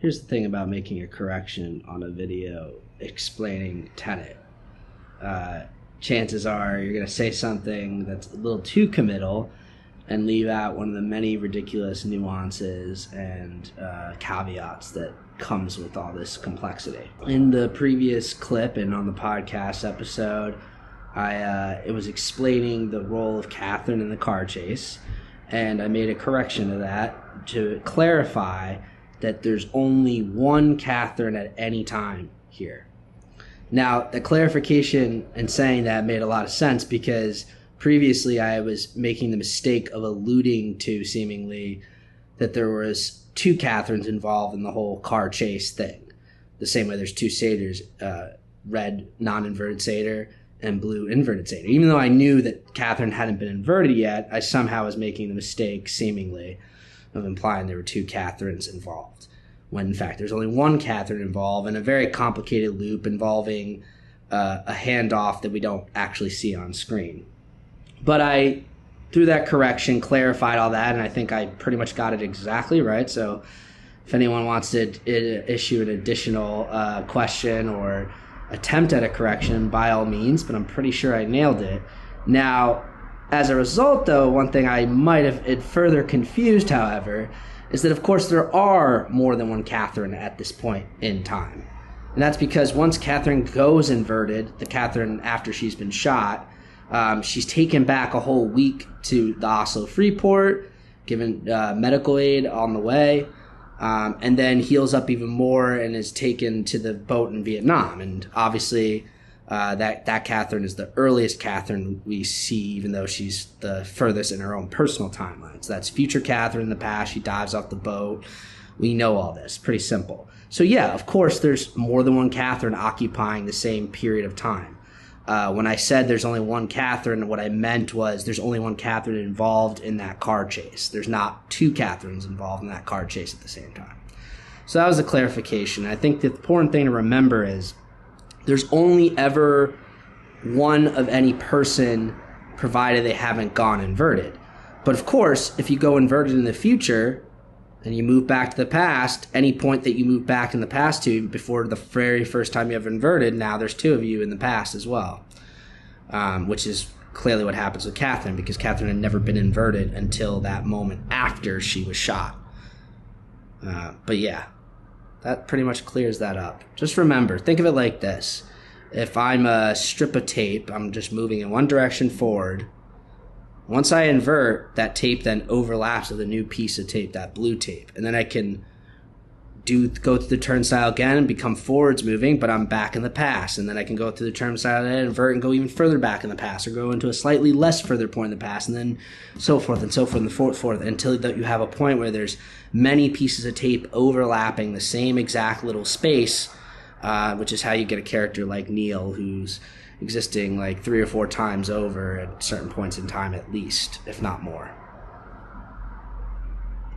Here's the thing about making a correction on a video explaining tenet. Chances are you're going to say something that's a little too committal and leave out one of the many ridiculous nuances and caveats that comes with all this complexity. In the previous clip and on the podcast episode, it was explaining the role of Katherine in the car chase, and I made a correction to that to clarify that there's only one Katherine at any time here. Now, the clarification and saying that made a lot of sense because previously I was making the mistake of alluding to seemingly that there was two Katherines involved in the whole car chase thing. The same way there's two Sators, red non-inverted Sator and blue inverted Sator. Even though I knew that Katherine hadn't been inverted yet, I somehow was making the mistake seemingly of implying there were two Katherines involved, when in fact there's only one Katherine involved in a very complicated loop involving a handoff that we don't actually see on screen. But I, through that correction, clarified all that, and I think I pretty much got it exactly right. So if anyone wants to issue an additional question or attempt at a correction, by all means, but I'm pretty sure I nailed it. Now, as a result, though, one thing I might have it further confused, however, is that, of course, there are more than one Katherine at this point in time. And that's because once Katherine goes inverted, the Katherine after she's been shot, she's taken back a whole week to the Oslo Freeport, given medical aid on the way, and then heals up even more and is taken to the boat in Vietnam. And obviously, that Katherine is the earliest Katherine we see, even though she's the furthest in her own personal timeline. So that's future Katherine in the past. She dives off the boat. We know all this. Pretty simple. So yeah, of course, there's more than one Katherine occupying the same period of time. When I said there's only one Katherine, what I meant was there's only one Katherine involved in that car chase. There's not two Katherines involved in that car chase at the same time. So that was a clarification. I think the important thing to remember is there's only ever one of any person, provided they haven't gone inverted. But of course, if you go inverted in the future and you move back to the past, any point that you move back in the past to before the very first time you ever inverted, now there's two of you in the past as well, which is clearly what happens with Katherine, because Katherine had never been inverted until that moment after she was shot. But yeah, that pretty much clears that up. Just remember, think of it like this. If I'm a strip of tape, I'm just moving in one direction forward. Once I invert, that tape then overlaps with a new piece of tape, that blue tape. And then I can go through the turnstile again and become forwards moving, but I'm back in the past. And then I can go through the turnstile and invert and go even further back in the past, or go into a slightly less further point in the past, and then so forth and so forth and forth until you have a point where there's many pieces of tape overlapping the same exact little space, which is how you get a character like Neil, who's existing like 3 or 4 times over at certain points in time at least, if not more.